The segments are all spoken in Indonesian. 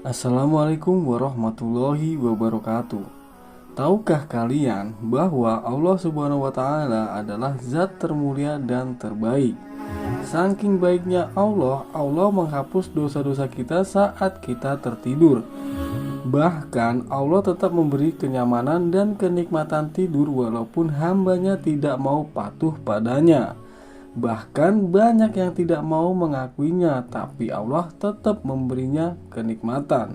Assalamualaikum warahmatullahi wabarakatuh. Tahukah kalian bahwa Allah Subhanahu wa Ta'ala adalah zat termulia dan terbaik? Saking baiknya Allah menghapus dosa-dosa kita saat kita tertidur. Bahkan Allah tetap memberi kenyamanan dan kenikmatan tidur walaupun hambanya tidak mau patuh padanya. Bahkan banyak yang tidak mau mengakuinya, tapi Allah tetap memberinya kenikmatan.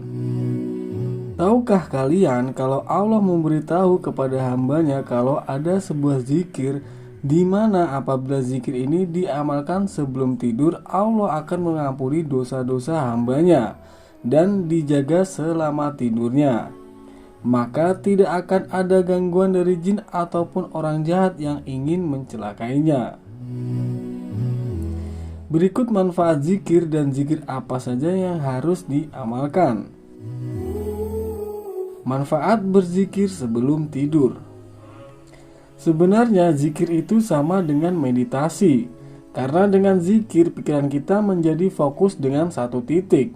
Tahukah kalian kalau Allah memberitahu kepada hambanya kalau ada sebuah zikir di mana apabila zikir ini diamalkan sebelum tidur, Allah akan mengampuni dosa-dosa hambanya dan dijaga selama tidurnya. Maka tidak akan ada gangguan dari jin ataupun orang jahat yang ingin mencelakainya. Berikut manfaat zikir dan zikir apa saja yang harus diamalkan. Manfaat berzikir sebelum tidur. Sebenarnya zikir itu sama dengan meditasi, karena dengan zikir pikiran kita menjadi fokus dengan satu titik.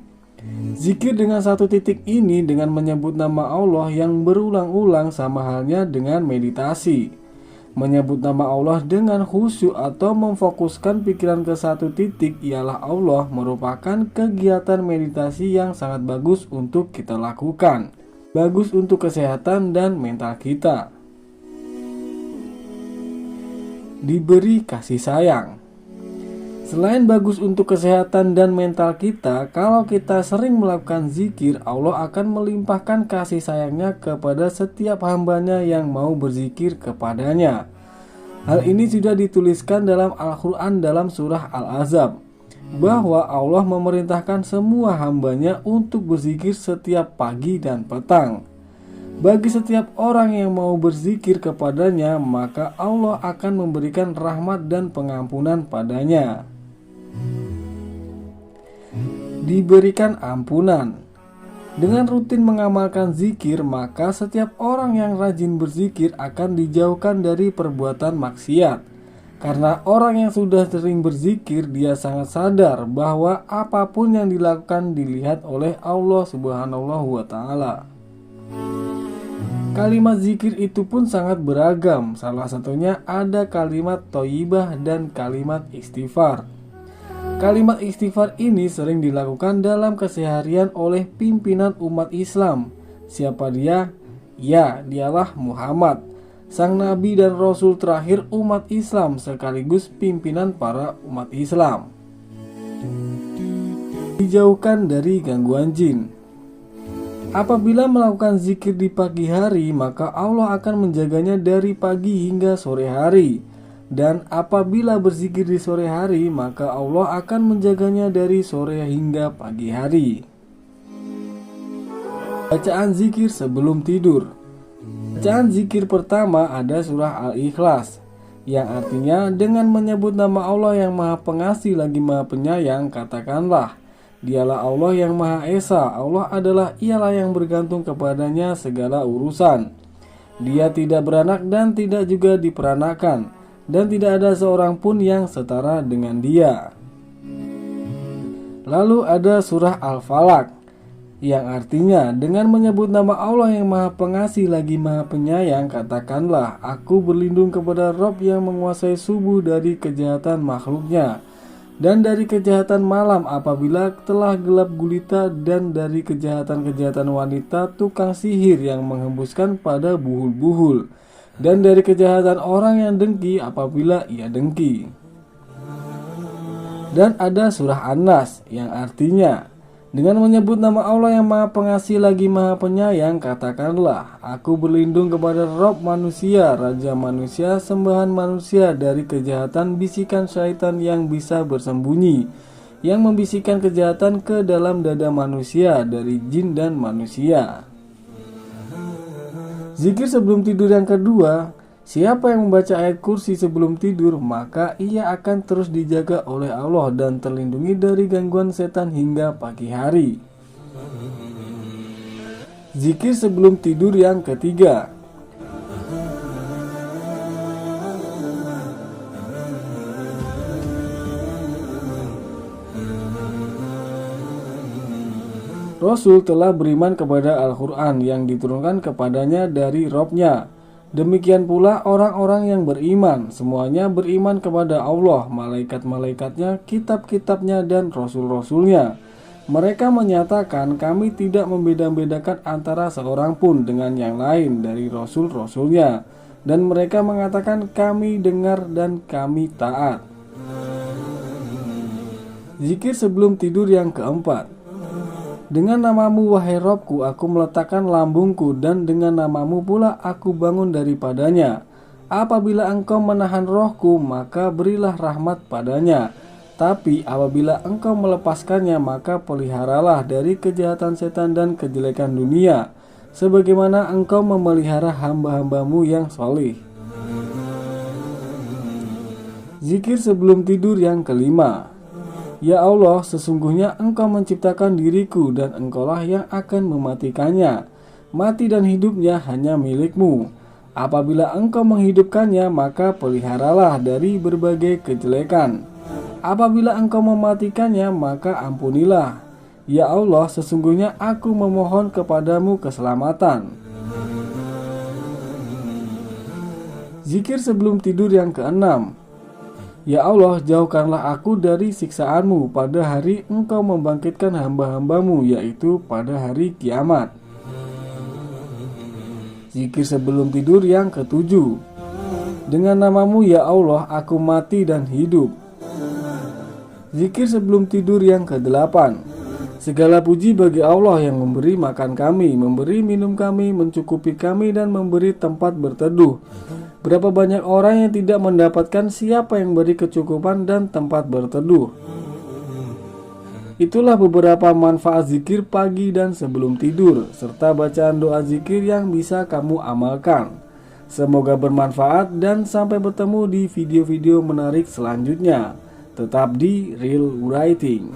Zikir dengan satu titik ini dengan menyebut nama Allah yang berulang-ulang sama halnya dengan meditasi. Menyebut nama Allah dengan khusyuk atau memfokuskan pikiran ke satu titik ialah Allah merupakan kegiatan meditasi yang sangat bagus untuk kita lakukan. Bagus untuk kesehatan dan mental kita. Diberi kasih sayang. Selain bagus untuk kesehatan dan mental kita, kalau kita sering melakukan zikir, Allah akan melimpahkan kasih sayangnya kepada setiap hambanya yang mau berzikir kepadanya. Hal ini sudah dituliskan dalam Al-Quran dalam surah Al-Ahzab, bahwa Allah memerintahkan semua hambanya untuk berzikir setiap pagi dan petang. Bagi setiap orang yang mau berzikir kepadanya, maka Allah akan memberikan rahmat dan pengampunan padanya. Diberikan ampunan. Dengan rutin mengamalkan zikir, maka setiap orang yang rajin berzikir akan dijauhkan dari perbuatan maksiat. Karena orang yang sudah sering berzikir, dia sangat sadar bahwa apapun yang dilakukan dilihat oleh Allah Subhanahu wa Ta'ala. Kalimat zikir itu pun sangat beragam. Salah satunya ada kalimat thayyibah dan kalimat istighfar. Kalimat istighfar ini sering dilakukan dalam keseharian oleh pimpinan umat Islam. Siapa dia? Ya, dialah Muhammad, sang nabi dan rasul terakhir umat Islam sekaligus pimpinan para umat Islam. Dijauhkan dari gangguan jin. Apabila melakukan zikir di pagi hari, maka Allah akan menjaganya dari pagi hingga sore hari. Dan apabila berzikir di sore hari, maka Allah akan menjaganya dari sore hingga pagi hari. Bacaan zikir sebelum tidur. Bacaan zikir pertama ada surah Al-Ikhlas, yang artinya dengan menyebut nama Allah yang Maha Pengasih lagi Maha Penyayang, katakanlah, Dialah Allah yang Maha Esa. Allah adalah Ialah yang bergantung kepadanya segala urusan. Dia tidak beranak dan tidak juga diperanakan, dan tidak ada seorang pun yang setara dengan Dia. Lalu ada surah Al-Falaq, yang artinya dengan menyebut nama Allah yang Maha Pengasih lagi Maha Penyayang, katakanlah, aku berlindung kepada Rabb yang menguasai subuh dari kejahatan makhluknya, dan dari kejahatan malam apabila telah gelap gulita, dan dari kejahatan-kejahatan wanita tukang sihir yang menghembuskan pada buhul-buhul, dan dari kejahatan orang yang dengki apabila ia dengki. Dan ada surah An-Nas, yang artinya dengan menyebut nama Allah yang Maha Pengasih lagi Maha Penyayang, katakanlah, aku berlindung kepada Rabb manusia, Raja manusia, sembahan manusia, dari kejahatan bisikan syaitan yang bisa bersembunyi, yang membisikkan kejahatan ke dalam dada manusia dari jin dan manusia. Zikir sebelum tidur yang kedua. Siapa yang membaca ayat kursi sebelum tidur, maka ia akan terus dijaga oleh Allah dan terlindungi dari gangguan setan hingga pagi hari. Zikir sebelum tidur yang ketiga. Rasul telah beriman kepada Al-Quran yang diturunkan kepadanya dari Robnya. Demikian pula orang-orang yang beriman, semuanya beriman kepada Allah, malaikat-malaikatnya, kitab-kitabnya, dan rasul-rasulnya. Mereka menyatakan kami tidak membeda-bedakan antara seorang pun dengan yang lain dari rasul-rasulnya. Dan mereka mengatakan kami dengar dan kami taat. Zikir sebelum tidur yang keempat. Dengan namamu wahai Robku, aku meletakkan lambungku, dan dengan namamu pula aku bangun daripadanya. Apabila engkau menahan rohku, maka berilah rahmat padanya. Tapi apabila engkau melepaskannya, maka peliharalah dari kejahatan setan dan kejelekan dunia, sebagaimana engkau memelihara hamba-hambamu yang solih. Zikir sebelum tidur yang kelima. Ya Allah, sesungguhnya engkau menciptakan diriku dan engkaulah yang akan mematikannya. Mati dan hidupnya hanya milikmu. Apabila engkau menghidupkannya, maka peliharalah dari berbagai kejelekan. Apabila engkau mematikannya, maka ampunilah. Ya Allah, sesungguhnya aku memohon kepadamu keselamatan. Zikir sebelum tidur yang keenam. Ya Allah, jauhkanlah aku dari siksaanmu pada hari engkau membangkitkan hamba-hambamu, yaitu pada hari kiamat. Zikir sebelum tidur yang ketujuh. Dengan namamu ya Allah, aku mati dan hidup. Zikir sebelum tidur yang kedelapan. Segala puji bagi Allah yang memberi makan kami, memberi minum kami, mencukupi kami, dan memberi tempat berteduh. Berapa banyak orang yang tidak mendapatkan siapa yang beri kecukupan dan tempat berteduh. Itulah beberapa manfaat zikir pagi dan sebelum tidur, serta bacaan doa zikir yang bisa kamu amalkan. Semoga bermanfaat dan sampai bertemu di video-video menarik selanjutnya. Tetap di Real Writing.